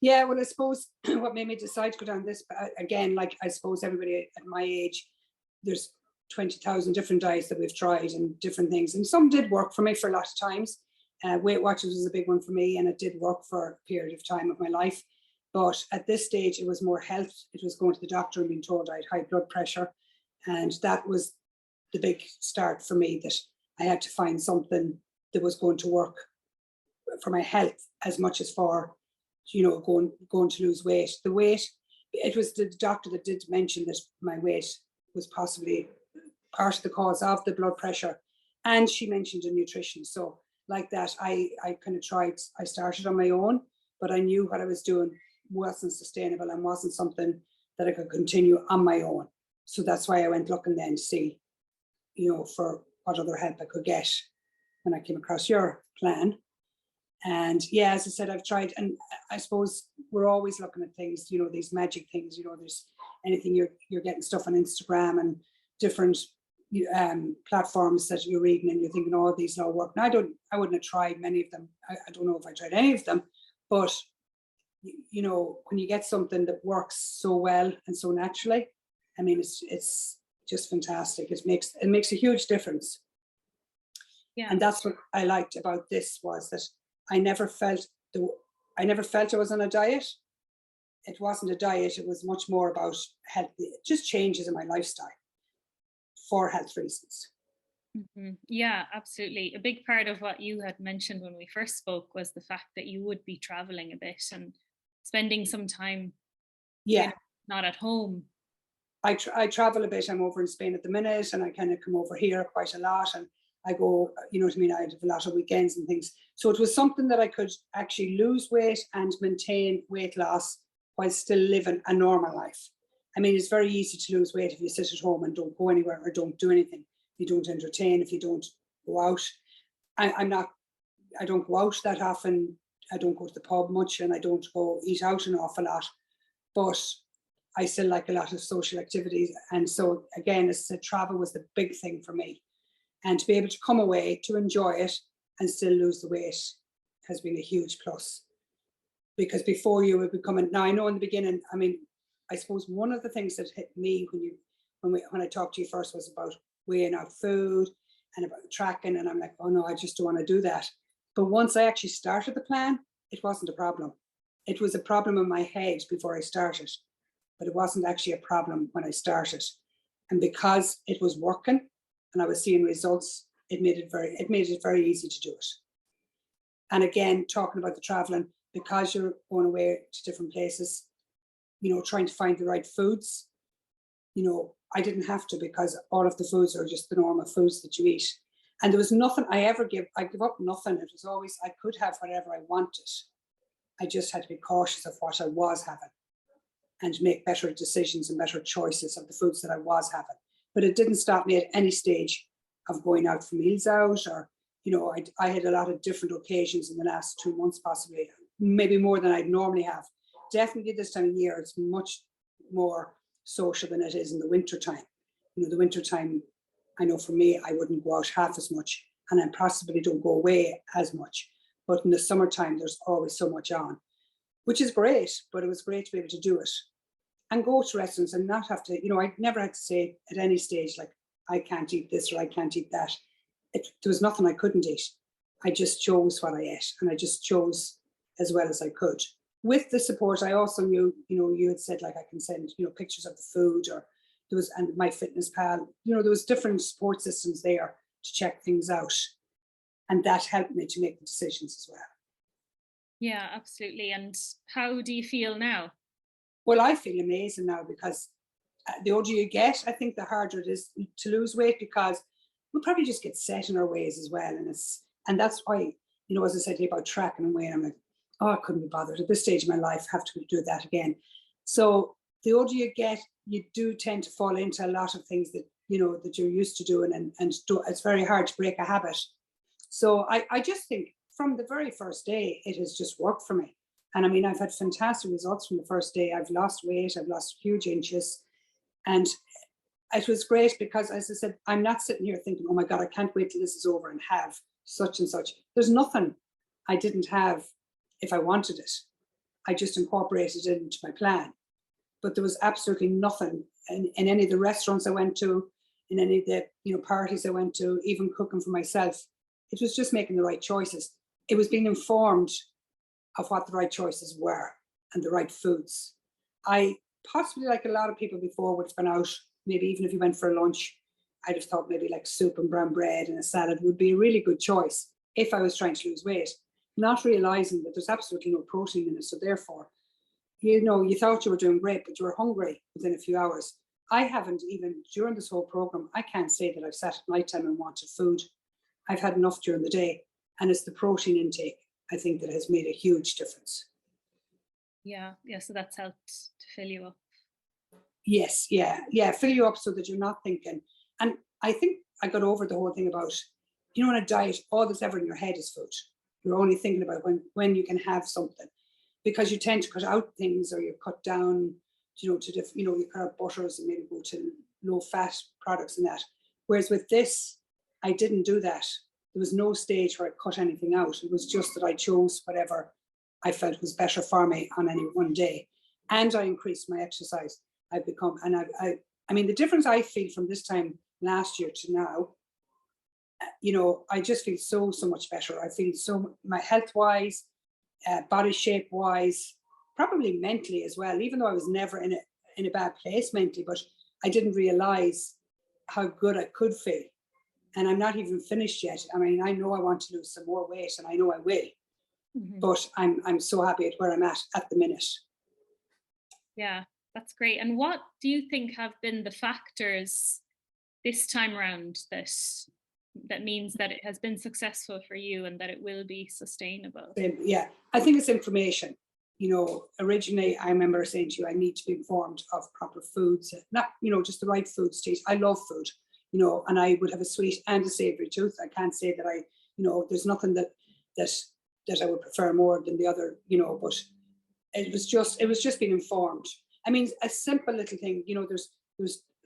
Yeah, well, I suppose what made me decide to go down this, again, like I suppose everybody at my age, there's 20,000 different diets that we've tried and different things. And some did work for me for a lot of times. Weight Watchers was a big one for me, and it did work for a period of time of my life. But at this stage, it was more health. It was going to the doctor and being told I had high blood pressure. And that was the big start for me, that I had to find something that was going to work for my health as much as for, going to lose weight. The weight, it was the doctor that did mention that my weight was possibly part of the cause of the blood pressure. And she mentioned the nutrition. So like that, I kind of tried, I started on my own, but I knew what I was doing wasn't sustainable and wasn't something that I could continue on my own. So that's why I went looking then to see, for what other help I could get when I came across your plan. And yeah, as I said, I've tried, and I suppose we're always looking at things, these magic things, there's anything you're getting stuff on Instagram and different platforms that you're reading and you're thinking, oh, these all work. And I wouldn't have tried many of them. I don't know if I tried any of them, but when you get something that works so well and so naturally, I mean, it's just fantastic. It makes a huge difference. Yeah. And that's what I liked about this, was that I never felt I was on a diet. It wasn't a diet. It was much more about health, just changes in my lifestyle for health reasons. Mm-hmm. Yeah, absolutely. A big part of what you had mentioned when we first spoke was the fact that you would be traveling a bit and spending some time, Yeah, not at home. I travel a bit. I'm over in Spain at the minute, and I kind of come over here quite a lot, and I go, what I mean, I have a lot of weekends and things. So it was something that I could actually lose weight and maintain weight loss while still living a normal life. I mean, it's very easy to lose weight if you sit at home and don't go anywhere or don't do anything. If you don't entertain, if you don't go out. I don't go out that often. I don't go to the pub much, and I don't go eat out an awful lot. But I still like a lot of social activities. And so again, as I said, travel was the big thing for me. And to be able to come away, to enjoy it and still lose the weight has been a huge plus. Because before you would become, now I know in the beginning, I mean, I suppose one of the things that hit me when I talked to you first was about weighing out food and about tracking, and I'm like, oh no, I just don't want to do that. But once I actually started the plan, it wasn't a problem. It was a problem in my head before I started, but it wasn't actually a problem when I started. And because it was working and I was seeing results, it made it very easy to do it. And again, talking about the traveling, because you're going away to different places, trying to find the right foods, I didn't have to, because all of the foods are just the normal foods that you eat. And there was nothing I give up nothing. It was always, I could have whatever I wanted. I just had to be cautious of what I was having and make better decisions and better choices of the foods that I was having. But it didn't stop me at any stage of going out for meals out, or, I had a lot of different occasions in the last 2 months, possibly, maybe more than I'd normally have. Definitely this time of year, it's much more social than it is in the winter time. The winter time, I know for me, I wouldn't go out half as much, and I possibly don't go away as much. But in the summertime, there's always so much on, which is great, but it was great to be able to do it and go to restaurants and not have to, I never had to say at any stage, like, I can't eat this or I can't eat that. There was nothing I couldn't eat. I just chose what I ate, and I just chose as well as I could. With the support, I also knew, you had said, like, I can send, pictures of the food, or there was, and MyFitnessPal, there was different support systems there to check things out. And that helped me to make the decisions as well. Yeah, absolutely. And how do you feel now? Well, I feel amazing now, because the older you get, I think the harder it is to lose weight, because we probably just get set in our ways as well. And that's why, as I said to you about tracking and weighing, I'm like, oh, I couldn't be bothered at this stage of my life, have to do that again. So the older you get, you do tend to fall into a lot of things that, that you're used to doing, and it's very hard to break a habit. So I just think from the very first day, it has just worked for me. And I mean, I've had fantastic results from the first day. I've lost weight, I've lost huge inches. And it was great because, as I said, I'm not sitting here thinking, oh my God, I can't wait till this is over and have such and such. There's nothing I didn't have if I wanted it. I just incorporated it into my plan. But there was absolutely nothing in any of the restaurants I went to, in any of the parties I went to, even cooking for myself. It was just making the right choices. It was being informed of what the right choices were and the right foods. I possibly, like a lot of people before, would have gone out, maybe even if you went for a lunch, I'd have thought maybe like soup and brown bread and a salad would be a really good choice if I was trying to lose weight, not realizing that there's absolutely no protein in it. So therefore, you thought you were doing great, but you were hungry within a few hours. I haven't, even during this whole program, I can't say that I've sat at night time and wanted food. I've had enough during the day, and it's the protein intake, I think, that has made a huge difference. Yeah, so that's helped to fill you up. Yes, yeah, fill you up so that you're not thinking. And I think I got over the whole thing about, on a diet, all that's ever in your head is food. You're only thinking about when you can have something, because you tend to cut out things, or you cut down, you cut out butters and maybe go to low fat products and that. Whereas with this, I didn't do that. There was no stage where I cut anything out. It was just that I chose whatever I felt was better for me on any one day. And I increased my exercise. I mean, the difference I feel from this time last year to now, I just feel so much better. I feel my health wise, body shape wise, probably mentally as well, even though I was never in a bad place mentally, but I didn't realize how good I could feel. And I'm not even finished yet. I mean, I know I want to lose some more weight, and I know I will, but I'm so happy at where I'm at the minute. Yeah, that's great. And what do you think have been the factors this time around that means that it has been successful for you and that it will be sustainable? Yeah, I think it's information. Originally I remember saying to you, I need to be informed of proper foods, not, just the right foods to eat. I love food, and I would have a sweet and a savory tooth. I can't say that there's nothing that I would prefer more than the other, but it was just being informed. I mean, a simple little thing, there's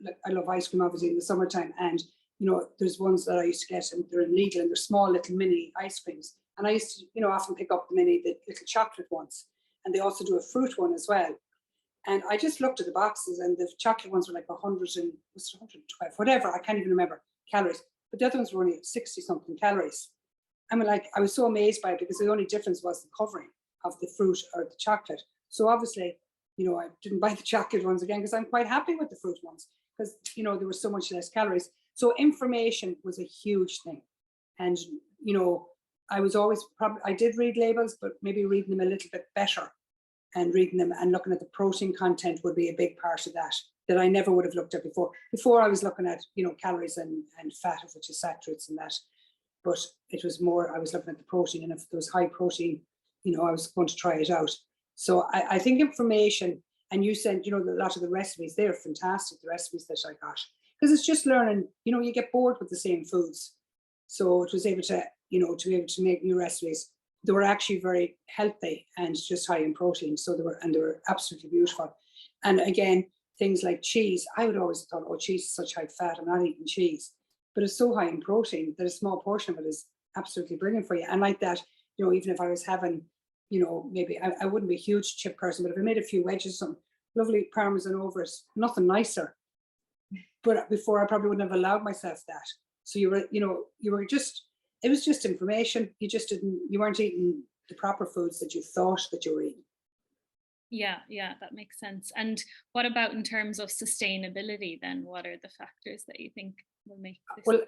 like, I love ice cream obviously in the summertime, and there's ones that I used to get, and they're in Lidl, and they're small little mini ice creams. And I used to, often pick up the little chocolate ones, and they also do a fruit one as well. And I just looked at the boxes, and the chocolate ones were like 112, whatever, I can't even remember calories. But the other ones were only 60 something calories. I mean, like, I was so amazed by it, because the only difference was the covering of the fruit or the chocolate. So obviously, I didn't buy the chocolate ones again, because I'm quite happy with the fruit ones, because, there was so much less calories. So information was a huge thing. And, I was always I did read labels, but maybe reading them a little bit better, and reading them and looking at the protein content would be a big part of that I never would have looked at before. Before I was looking at, calories and fat, which is saturates and that. But it was more, I was looking at the protein, and if there was high protein, I was going to try it out. So I think information, and you said, a lot of the recipes, they're fantastic, the recipes that I got. Because it's just learning, you get bored with the same foods. So it was able to, to be able to make new recipes. They were actually very healthy and just high in protein. So they were absolutely beautiful. And again, things like cheese, I would always have thought, oh, cheese is such high fat, I'm not eating cheese. But it's so high in protein that a small portion of it is absolutely brilliant for you. And like that, even if I was having, maybe I wouldn't be a huge chip person, but if I made a few wedges, some lovely Parmesan over it, nothing nicer. But before, I probably wouldn't have allowed myself that. So it was just information. You weren't eating the proper foods that you thought that you were eating. Yeah, that makes sense. And what about in terms of sustainability then? What are the factors that you think will make this? Well,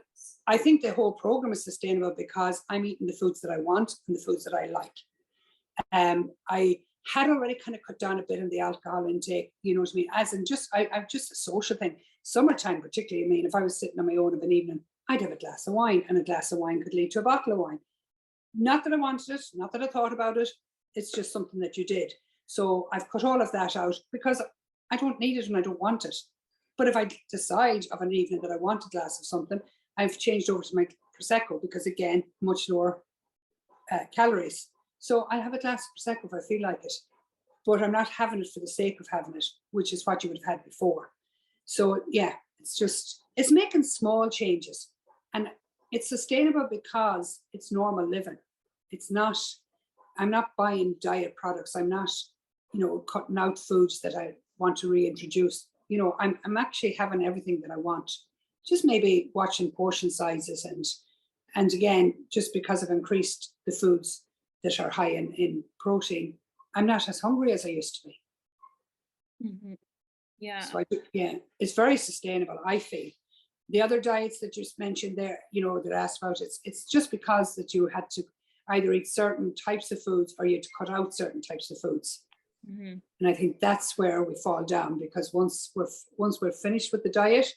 I think the whole program is sustainable because I'm eating the foods that I want and the foods that I like. I had already kind of cut down a bit on the alcohol intake, you know what I mean? As in I'm just a social thing. Summertime particularly, I mean, if I was sitting on my own of an evening, I'd have a glass of wine, and a glass of wine could lead to a bottle of wine. Not that I wanted it, not that I thought about it. It's just something that you did. So I've cut all of that out because I don't need it and I don't want it. But if I decide of an evening that I want a glass of something, I've changed over to my Prosecco because, again, much lower calories. So I'll have a glass of Prosecco if I feel like it. But I'm not having it for the sake of having it, which is what you would have had before. So, yeah, it's making small changes. And it's sustainable because it's normal living. I'm not buying diet products. I'm not cutting out foods that I want to reintroduce. I'm actually having everything that I want. Just maybe watching portion sizes and again, just because I've increased the foods that are high in protein, I'm not as hungry as I used to be. Yeah. So it's very sustainable, I feel. The other diets that you just mentioned there, that I asked about, it's just because that you had to either eat certain types of foods or you had to cut out certain types of foods. And I think that's where we fall down, because once we're finished with the diet,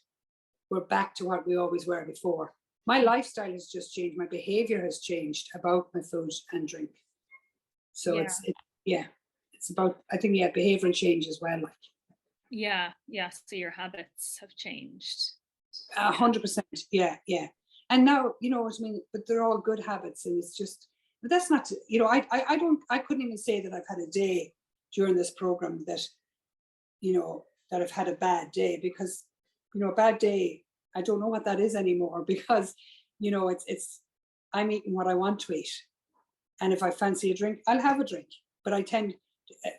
we're back to what we always were before. My lifestyle has just changed. My behavior has changed about my food and drink. So it's about, I think, behavioral change as well. Yeah. So your habits have changed. 100%. Yeah. And now, what I mean, but they're all good habits, and it's just, but that's not, I couldn't even say that I've had a day during this program that, that I've had a bad day, because, a bad day, I don't know what that is anymore, because, it's, I'm eating what I want to eat. And if I fancy a drink, I'll have a drink. But I tend,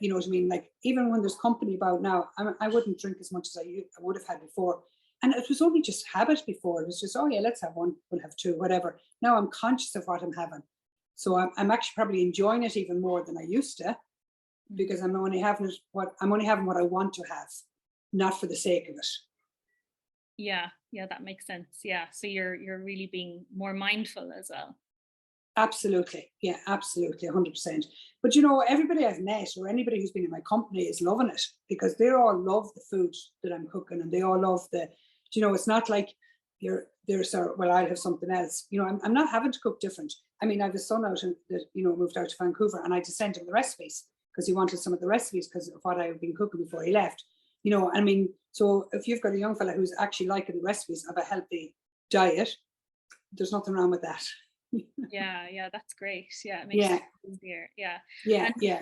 what I mean? Like, even when there's company about now, I wouldn't drink as much as I would have had before. And it was only just habit before. It was just, oh yeah, let's have one, we'll have two, whatever. Now I'm conscious of what I'm having. So I'm actually probably enjoying it even more than I used to, because I'm only having what I want to have, not for the sake of it. Yeah, that makes sense. Yeah. So you're really being more mindful as well. Absolutely. Yeah, absolutely. 100%. But everybody I've met or anybody who's been in my company is loving it, because they all love the food that I'm cooking, and they all love it's not like they're sort of, well, I'll have something else. I'm not having to cook different. I mean, I have a son out that, moved out to Vancouver, and I just sent him the recipes because he wanted some of the recipes because of what I had been cooking before he left. I mean, so if you've got a young fella who's actually liking the recipes of a healthy diet, there's nothing wrong with that. Yeah, that's great. Yeah, it makes it easier. Yeah.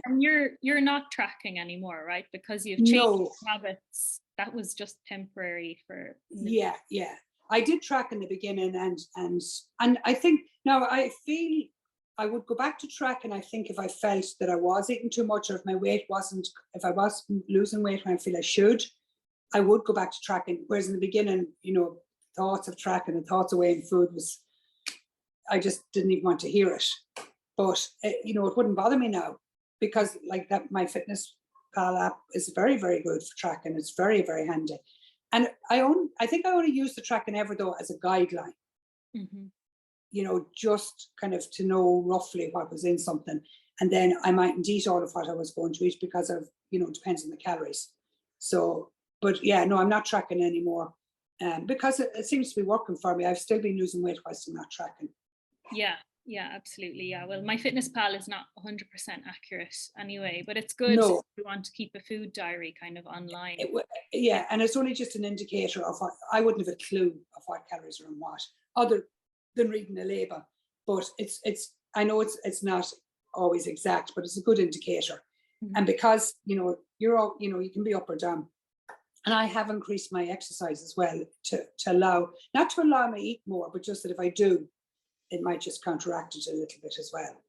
And you're not tracking anymore, right? Because you've changed habits. That was just temporary for. Yeah. I did track in the beginning, and I think now I feel I would go back to track, and I think if I felt that I was eating too much, or if I was losing weight when I feel I should, I would go back to tracking. Whereas in the beginning, thoughts of tracking and thoughts of weighing food was, I just didn't even want to hear it. But it wouldn't bother me now, because like that, my MyFitnessPal app is very, very good for tracking. It's very, very handy. And I think I only use the tracking ever though as a guideline. Just kind of to know roughly what was in something. And then I mightn't eat all of what I was going to eat, because of, depends on the calories. So, but yeah, no, I'm not tracking anymore. Because it seems to be working for me. I've still been losing weight whilst I'm not tracking. Yeah, absolutely. Yeah. Well, MyFitnessPal is not 100% accurate anyway, but it's good if you want to keep a food diary kind of online. And it's only just an indicator of what, I wouldn't have a clue of what calories are in what, other than reading the label. But it's I know it's not always exact, but it's a good indicator. And because you're all, you can be up or down. And I have increased my exercise as well to allow, not to allow me to eat more, but just that if I do, it might just counteract it a little bit as well.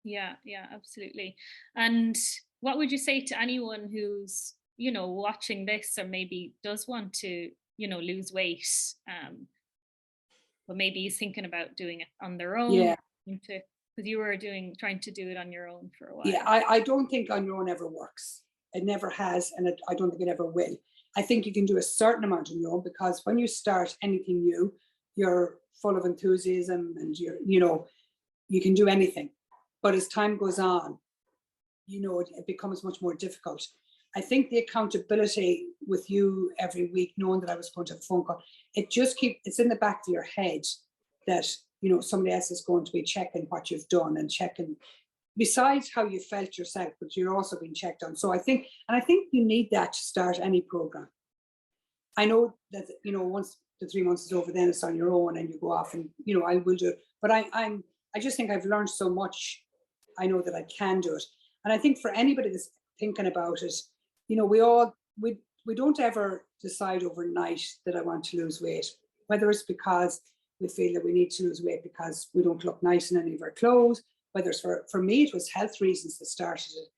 Yeah, absolutely. And what would you say to anyone who's, watching this, or maybe does want to, lose weight, but maybe is thinking about doing it on their own? Yeah. Because you were trying to do it on your own for a while. Yeah, I don't think on your own ever works. It never has, and I don't think it ever will. I think you can do a certain amount on your own, because when you start anything new, you're full of enthusiasm, and you can do anything. But as time goes on, it becomes much more difficult. I think the accountability with you every week, knowing that I was going to have a phone call, it's in the back of your head that somebody else is going to be checking what you've done, and checking besides how you felt yourself, but you're also being checked on. So I think you need that to start any program. I know that once the 3 months is over, then it's on your own and you go off, and I will do it. But I just think I've learned so much. I know that I can do it. And I think for anybody that's thinking about it, we don't ever decide overnight that I want to lose weight, whether it's because we feel that we need to lose weight because we don't look nice in any of our clothes, whether it's for me, it was health reasons that started it,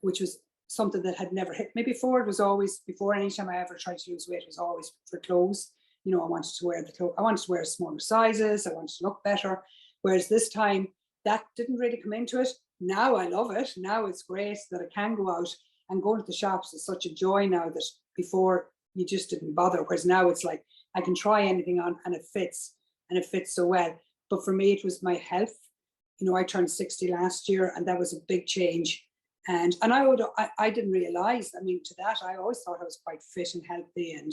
which was something that had never hit me before. It was always, before any time I ever tried to lose weight, it was always for clothes. You know, I wanted to wear the clothes, I wanted to wear smaller sizes, I wanted to look better. Whereas this time, that didn't really come into it. Now I love it. Now it's great that I can go out, and going to the shops is such a joy now that before you just didn't bother. Whereas now it's like I can try anything on and it fits, and it fits so well. But for me, it was my health. You know, I turned 60 last year, and that was a big change. And I didn't realize, I mean, to that, I always thought I was quite fit and healthy, and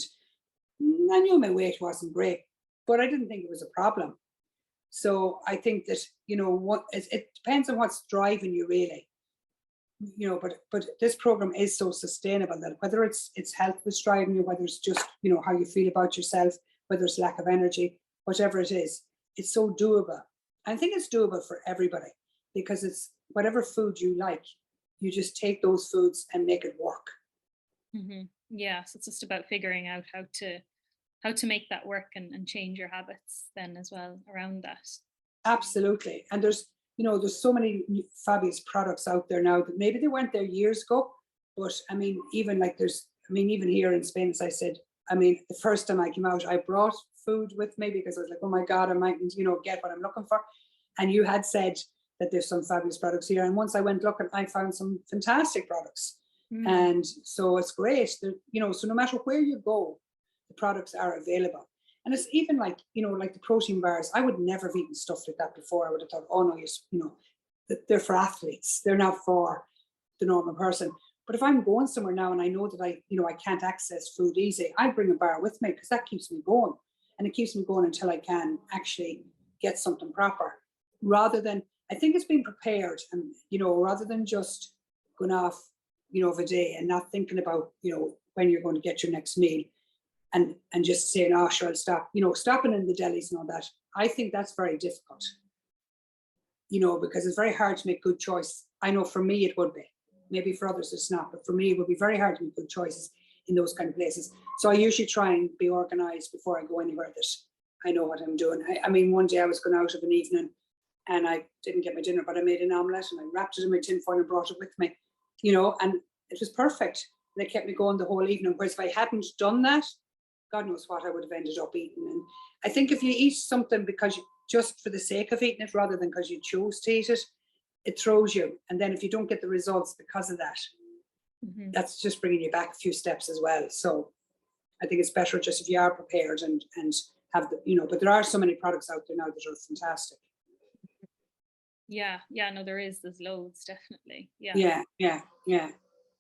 I knew my weight wasn't great, but I didn't think it was a problem. So I think that, you know, it depends on what's driving you really, you know, but this program is so sustainable that whether it's health that's driving you, whether it's just, you know, how you feel about yourself, whether it's lack of energy, whatever it is, it's so doable. I think it's doable for everybody, because it's whatever food you like, you just take those foods and make it work. Yeah, so it's just about figuring out how to make that work, and change your habits then as well around that. Absolutely. And there's, you know, there's so many fabulous products out there now that maybe they weren't there years ago. But I mean, even like even here in Spain, as I said, I mean, the first time I came out, I brought food with me because I was like, oh my God, I mightn't, you know, get what I'm looking for. And you had said that there's some fabulous products here. And once I went looking, I found some fantastic products. And so it's great that, you know, so no matter where you go, the products are available. And it's even like, you know, like the protein bars, I would never have eaten stuff like that before. I would have thought, oh no, you know, they're for athletes. They're not for the normal person. But if I'm going somewhere now and I know that I can't access food easy, I bring a bar with me, because that keeps me going. And it keeps me going until I can actually get something proper. Rather than, I think it's being prepared, and, you know, rather than just going off, you know, of a day and not thinking about, you know, when you're going to get your next meal, and just saying, oh, sure, I'll stop, you know, stopping in the delis and all that. I think that's very difficult, you know, because it's very hard to make good choices. I know for me it would be. Maybe for others it's not, but for me it would be very hard to make good choices in those kind of places. So I usually try and be organized before I go anywhere, that I know what I'm doing. I mean, one day I was going out of an evening and I didn't get my dinner, but I made an omelette and I wrapped it in my tin foil and brought it with me, you know, and it was perfect. And it kept me going the whole evening. Whereas if I hadn't done that, God knows what I would have ended up eating. And I think if you eat something just for the sake of eating it, rather than because you chose to eat it, it throws you. And then if you don't get the results because of that, that's just bringing you back a few steps as well. So I think it's better just if you are prepared and have the, you know, but there are so many products out there now that are fantastic. Yeah, no, there's loads, definitely. Yeah.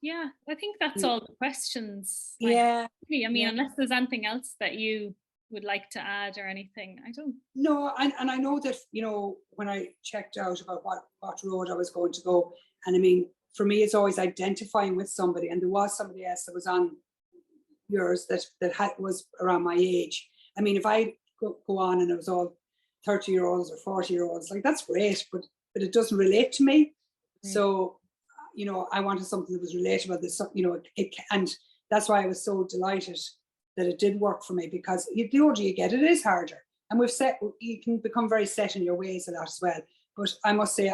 Yeah, I think that's all the questions. Yeah. I mean, unless there's anything else that you would like to add or anything, I don't. No, and I know that, you know, when I checked out about what road I was going to go, and I mean, for me, it's always identifying with somebody, and there was somebody else that was on yours that was around my age. I mean, if I go on and it was all 30-year-olds or 40-year-olds, like that's great, but it doesn't relate to me. So, you know, I wanted something that was relatable. This, you know, and that's why I was so delighted that it did work for me, because the older you get, it is harder. And you can become very set in your ways a lot as well. But I must say,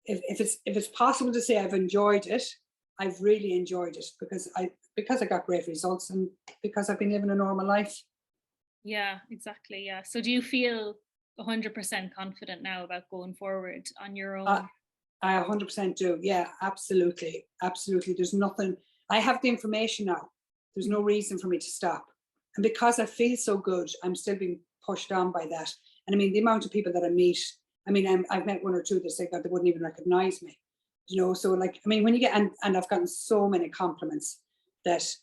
if it's possible to say I've enjoyed it, I've really enjoyed it, because I got great results and because I've been living a normal life. Yeah, exactly. Yeah. So do you feel 100% confident now about going forward on your own? I 100% do. Yeah, absolutely. Absolutely. There's nothing, I have the information now. There's no reason for me to stop. And because I feel so good, I'm still being pushed on by that. And I mean, the amount of people that I meet, I mean, I've met one or two that say, God, they wouldn't even recognize me. You know, so like, I mean, when you get, and I've gotten so many compliments that's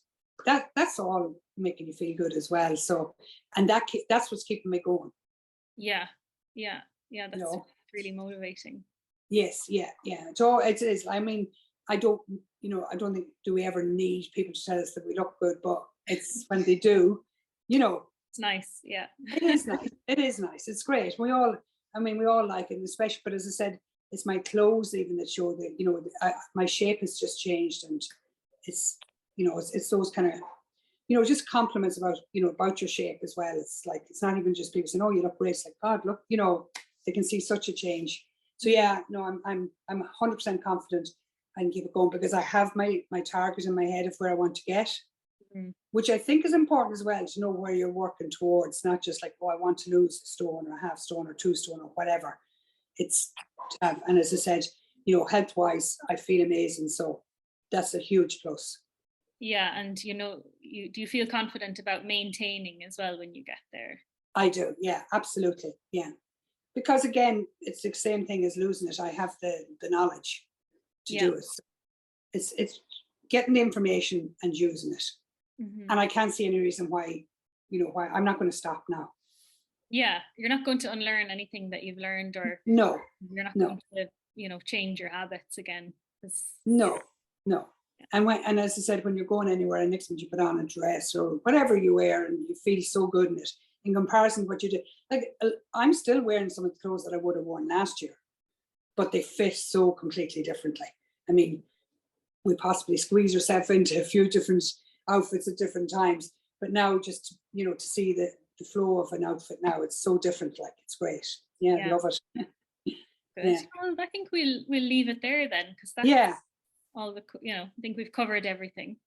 all making you feel good as well. So, and that's what's keeping me going. Yeah. That's really motivating. Yes, yeah. So it is. I mean, I don't think do we ever need people to tell us that we look good, but it's when they do, you know. It's nice, yeah. It is nice. It is nice. It's great. We all like it, especially. But as I said, it's my clothes even that show that, you know, my shape has just changed, and it's, you know, it's those kind of, you know, just compliments about, you know, about your shape as well. It's like, it's not even just people saying, oh, you look great. It's like, God, look, you know, they can see such a change. So yeah, no, I'm 100% confident. and keep it going, because I have my target in my head of where I want to get, Mm. which I think is important as well, to know where you're working towards, not just like, oh, I want to lose a stone or a half stone or 2 stone or whatever. It's to have, and as I said, you know, health wise, I feel amazing. So that's a huge plus. Yeah, and you know, do you feel confident about maintaining as well when you get there? I do. Yeah, absolutely. Yeah. Because again, it's the same thing as losing it. I have the knowledge to Yeah. do it. So it's getting the information and using it. Hmm. And I can't see any reason why, you know, why I'm not going to stop now. Yeah, you're not going to unlearn anything that you've learned, or No, you're not no, going to, you know, change your habits again. 'Cause, yeah, no, no. And as I said, when you're going anywhere, and next time you put on a dress or whatever you wear, and you feel so good in it in comparison to what you did. Like I'm still wearing some of the clothes that I would have worn last year, but they fit so completely differently. I mean, we possibly squeeze yourself into a few different outfits at different times, but now just, you know, to see the flow of an outfit now, it's so different. Like it's great. Yeah, yeah, love it. good. Yeah, Well, I think we'll leave it there then, because that's yeah. all the, you know, I think we've covered everything.